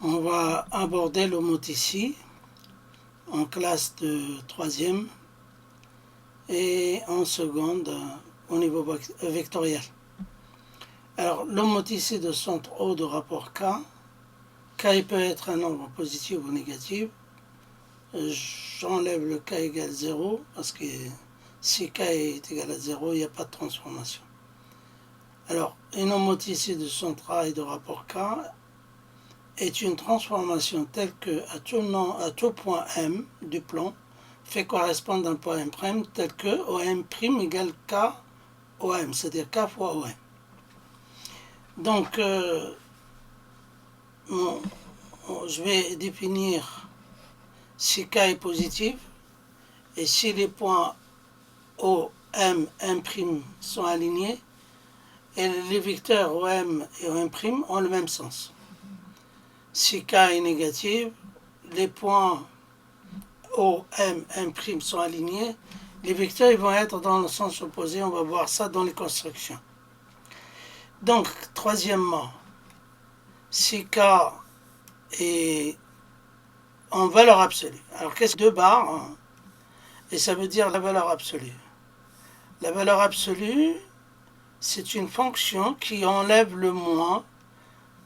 On va aborder l'homoticie en classe de troisième et en seconde au niveau vectoriel. Alors, l'homoticie de centre O de rapport K, K peut être un nombre positif ou négatif. J'enlève le K égale 0 parce que si K est égal à 0, il n'y a pas de transformation. Alors, une homoticie de centre A et de rapport K est une transformation telle que à tout point M du plan fait correspondre un point M' tel que OM' égale K OM, c'est-à-dire K fois OM. Donc, je vais définir si K est positif et si les points O, M, M' sont alignés et les vecteurs OM et OM' ont le même sens. Si K est négatif, les points O, M, M' sont alignés, les vecteurs ils vont être dans le sens opposé, on va voir ça dans les constructions. Donc, troisièmement, si K est en valeur absolue. Alors, qu'est-ce que 2 barres hein, et ça veut dire la valeur absolue. La valeur absolue, c'est une fonction qui enlève le moins,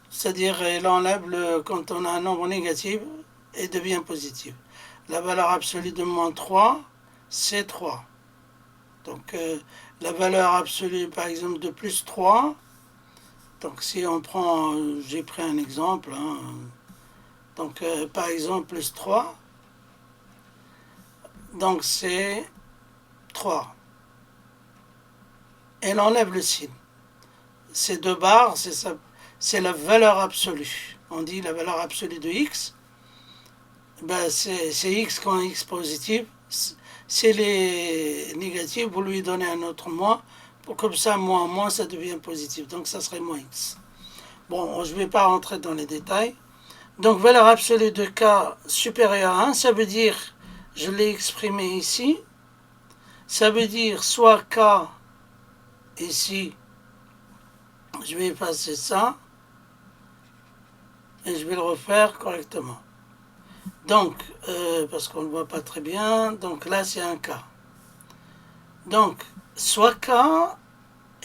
c'est-à-dire elle enlève quand on a un nombre négatif et devient positif. La valeur absolue de moins 3, c'est 3. Donc la valeur absolue par exemple de plus 3, donc si on prend, j'ai pris un exemple, hein, donc par exemple plus 3, donc c'est 3. Elle enlève le signe. Ces 2 barres, c'est la valeur absolue. On dit la valeur absolue de x, ben c'est x quand x positif. Si elle est négative, vous lui donnez un autre moins, pour comme ça, moins, ça devient positif. Donc ça serait moins x. Bon, je ne vais pas rentrer dans les détails. Donc valeur absolue de k supérieure à 1, ça veut dire, je l'ai exprimé ici, ça veut dire soit k ici, je vais effacer ça, et je vais le refaire correctement. Donc, parce qu'on ne le voit pas très bien, donc là c'est un K. Donc, soit K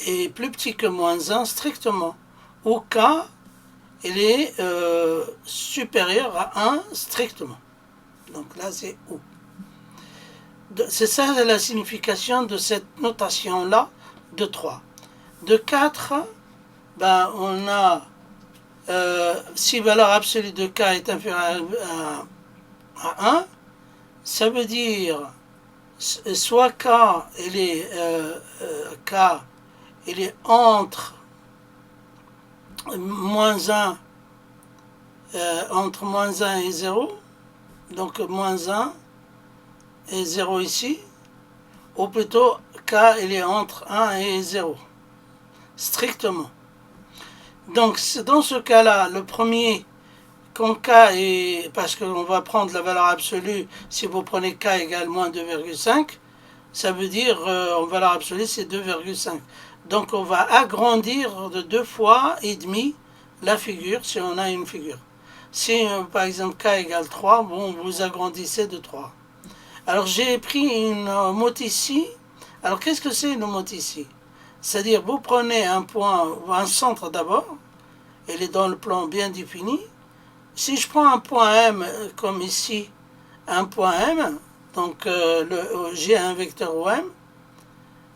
est plus petit que moins 1 strictement, ou K il est supérieur à 1 strictement. Donc là c'est ou. C'est ça la signification de cette notation-là de 3. De 4, ben, on a si valeur absolue de K est inférieure à 1, ça veut dire soit K il est entre moins 1 entre moins 1 et 0, donc moins 1 et 0 ici, ou plutôt K il est entre 1 et 0, strictement. Donc dans ce cas-là, le premier, quand K est, parce qu'on va prendre la valeur absolue, si vous prenez K égale moins 2,5, ça veut dire en valeur absolue c'est 2,5. Donc on va agrandir de 2 fois et demi la figure si on a une figure. Si par exemple K égale 3, bon, vous agrandissez de 3. Alors j'ai pris une homoticie. Alors qu'est-ce que c'est une homoticie? C'est-à-dire vous prenez un point, un centre d'abord, elle est dans le plan bien défini. Si je prends un point M comme ici, un point M, donc j'ai un vecteur OM,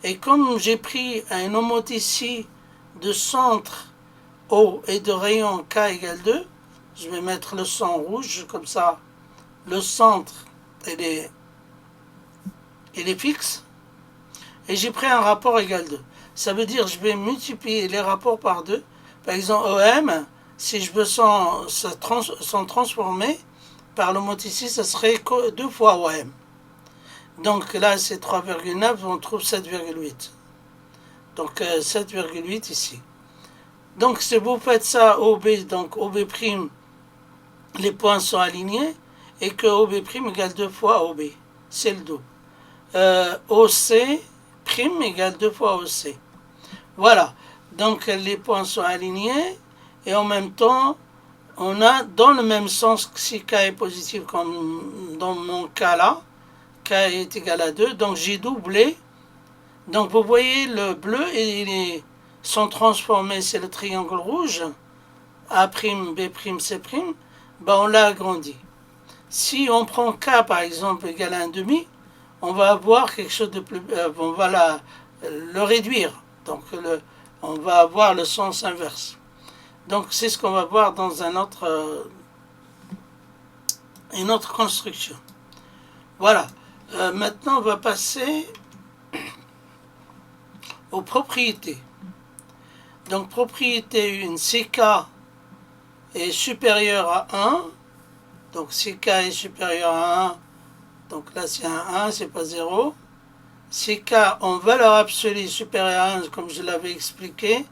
et comme j'ai pris une homoticie de centre O et de rayon K égale 2, je vais mettre le son rouge, comme ça le centre il est fixe, et j'ai pris un rapport égal 2. Ça veut dire que je vais multiplier les rapports par 2. Par exemple, OM, si je veux s'en transformer par l'homoticie, ça serait 2 fois OM. Donc là, c'est 3,9, on trouve 7,8. Donc 7,8 ici. Donc si vous faites ça OB, donc OB', les points sont alignés, et que OB' égale 2 fois OB. C'est le double. OC' égale 2 fois OC. Voilà. Donc les points sont alignés, et en même temps, on a dans le même sens que si k est positif comme dans mon cas là, k est égal à 2, donc j'ai doublé. Donc vous voyez le bleu et ils sont transformés, c'est le triangle rouge, A', B', C', ben on l'a agrandi. Si on prend k par exemple égal à 1 demi, on va avoir quelque chose de plus, on va le réduire, donc on va avoir le sens inverse. Donc c'est ce qu'on va voir dans une autre construction. Voilà. Maintenant on va passer aux propriétés. Donc propriété 1, si k est supérieur à 1, donc si k est supérieur à 1, donc là c'est un 1, c'est pas 0. Si k en valeur absolue supérieure à 1, comme je l'avais expliqué,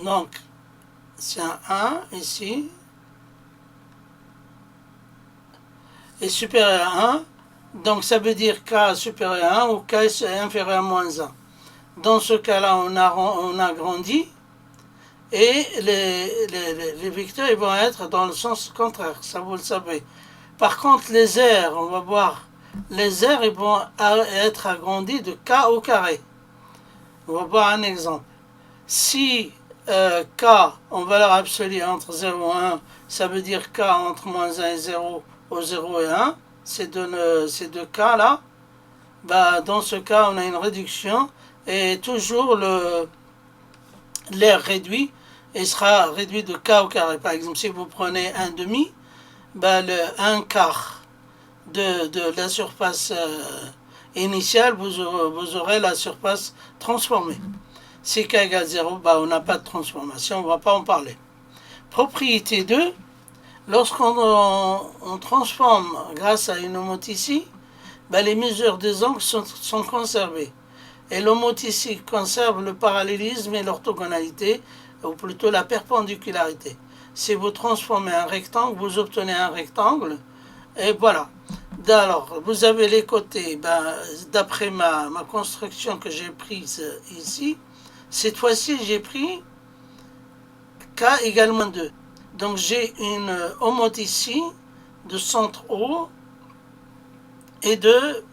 donc c'est un 1 ici, est supérieur à 1, donc ça veut dire k supérieur à 1 ou k est inférieur à moins 1. Dans ce cas-là, on a grandi et les vecteurs ils vont être dans le sens contraire, ça vous le savez. Par contre, les aires, on va voir, les aires ils vont être agrandis de k au carré. On va voir un exemple. Si k en valeur absolue entre 0 et 1, ça veut dire k entre moins 1 et 0 ou 0 et 1, ces deux cas là, bah, dans ce cas on a une réduction et toujours l'aire réduit et sera réduit de k au carré. Par exemple, si vous prenez un demi, bah, le 1 quart de la surface initiale, vous aurez la surface transformée. Si k égale 0, bah, on n'a pas de transformation, on ne va pas en parler. Propriété 2, lorsqu'on transforme grâce à une homoticie, bah, les mesures des angles sont conservées. Et l'homoticie conserve le parallélisme et l'orthogonalité, ou plutôt la perpendicularité. Si vous transformez un rectangle, vous obtenez un rectangle, et voilà. Alors, vous avez les côtés, ben, d'après ma construction que j'ai prise ici, cette fois-ci, j'ai pris k égale moins 2. Donc, j'ai une homoticie de centre haut et de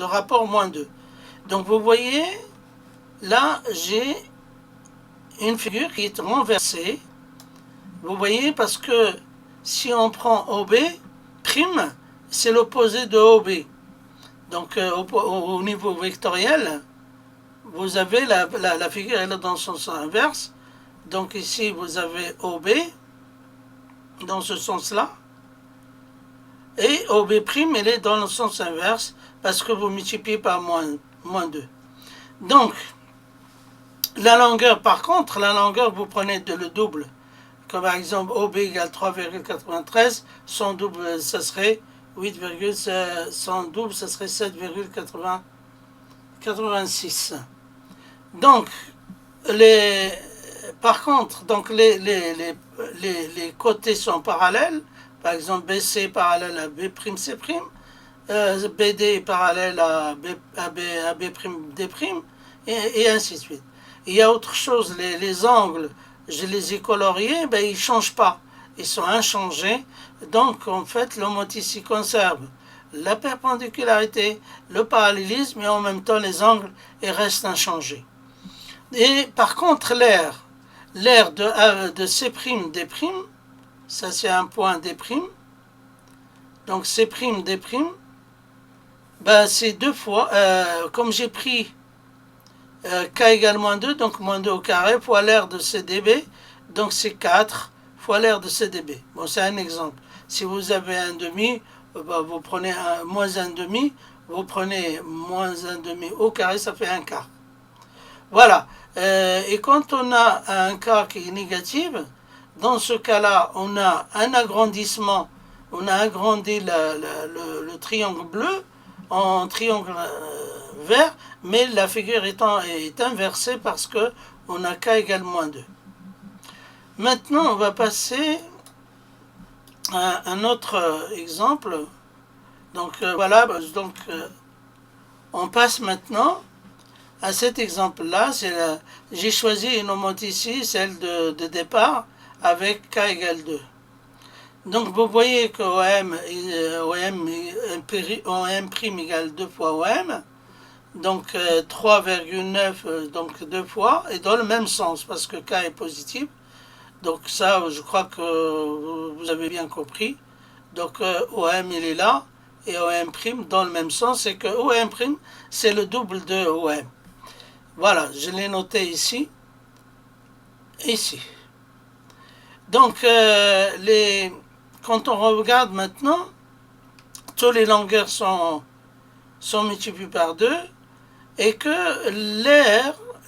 rapport moins 2. Donc, vous voyez, là, j'ai une figure qui est renversée. Vous voyez, parce que si on prend OB, prime, c'est l'opposé de OB. Donc, au niveau vectoriel, vous avez la figure, elle est dans son sens inverse. Donc, ici, vous avez OB, dans ce sens-là. Et OB', elle est dans le sens inverse, parce que vous multipliez par moins 2. Donc, la longueur, par contre, la longueur, vous prenez le double. Comme par exemple, OB égale 3,93, son double, ça serait 8, son double, ça serait 7,86. Donc, par contre, donc les côtés sont parallèles. Par exemple, BC parallèle à B'C', BD est parallèle à B'D', et ainsi de suite. Il y a autre chose, les angles, je les ai coloriés, ben, ils ne changent pas. Ils sont inchangés. Donc, en fait, l'homoticie conserve la perpendicularité, le parallélisme, et en même temps, les angles ils restent inchangés. Et par contre, l'aire de C', D', ça c'est un point D', donc C', D', ben, c'est deux fois, comme j'ai pris k égale moins 2, donc moins 2 au carré, fois l'aire de CDB, donc c'est 4 fois l'aire de CDB. Bon, c'est un exemple. Si vous avez un demi, vous prenez moins un demi, vous prenez moins un demi au carré, ça fait un quart. Voilà. Et quand on a un quart qui est négatif, dans ce cas-là, on a un agrandissement, on a agrandi le triangle bleu en triangle vert, mais la figure est inversée parce qu'on a k égale moins 2. Maintenant, on va passer à un autre exemple. Donc voilà, donc on passe maintenant à cet exemple-là, j'ai choisi une mode ici, celle de départ, avec k égale 2. Donc vous voyez que OM' égale 2 fois OM, donc 3,9, donc 2 fois, et dans le même sens, parce que k est positif. Donc ça, je crois que vous avez bien compris. Donc OM, il est là, et OM' dans le même sens, c'est que OM', c'est le double de OM. Voilà, je l'ai noté ici, ici. Donc, quand on regarde maintenant, toutes les longueurs sont multipliées par 2, et que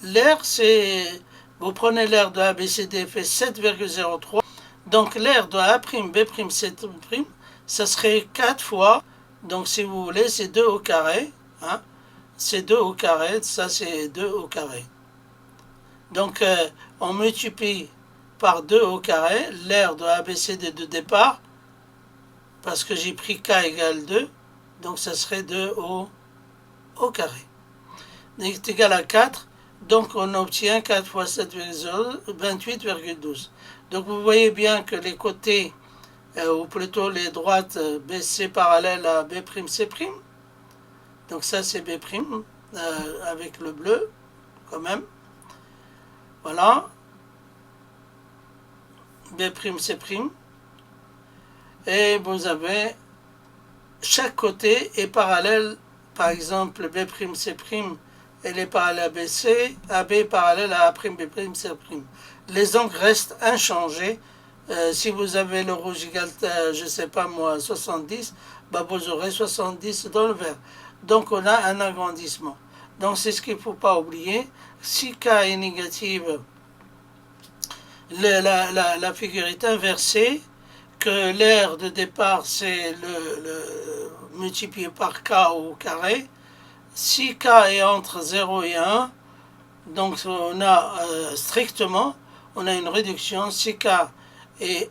l'air c'est, vous prenez l'air de ABCD fait 7,03, donc l'air de A'B', C', ça serait 4 fois, donc si vous voulez, c'est 2 au carré, hein, c'est 2 au carré, ça c'est 2 au carré. Donc, on multiplie par 2 au carré l'air de ABCD de départ, parce que j'ai pris k égale 2, donc ça serait 2 au carré. Est égal à 4, donc on obtient 4 fois 7, 28,12. Donc vous voyez bien que les côtés, ou plutôt les droites, BC parallèle à B'C', donc ça c'est B', avec le bleu, quand même. Voilà. B'C'. Et vous avez, chaque côté est parallèle, par exemple B'C', elle est parallèle à BC, AB parallèle à A'B', C'. Les angles restent inchangés. Si vous avez le rouge égal, je ne sais pas moi, 70, bah vous aurez 70 dans le vert. Donc on a un agrandissement. Donc c'est ce qu'il ne faut pas oublier. Si K est négative, la figure est inversée, que l'air de départ c'est le multiplié par K au carré. Si K est entre 0 et 1, donc on a strictement, on a une réduction. Si K est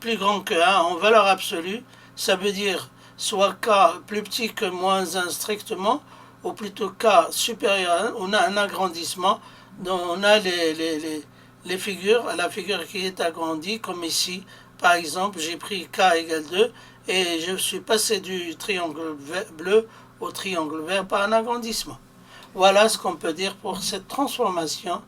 plus grand que 1 en valeur absolue, ça veut dire soit K plus petit que moins 1 strictement, ou plutôt K supérieur à 1, on a un agrandissement. Donc on a les figures, la figure qui est agrandie, comme ici, par exemple, j'ai pris K égale 2, et je suis passé du triangle bleu au triangle vert par un agrandissement. Voilà ce qu'on peut dire pour cette transformation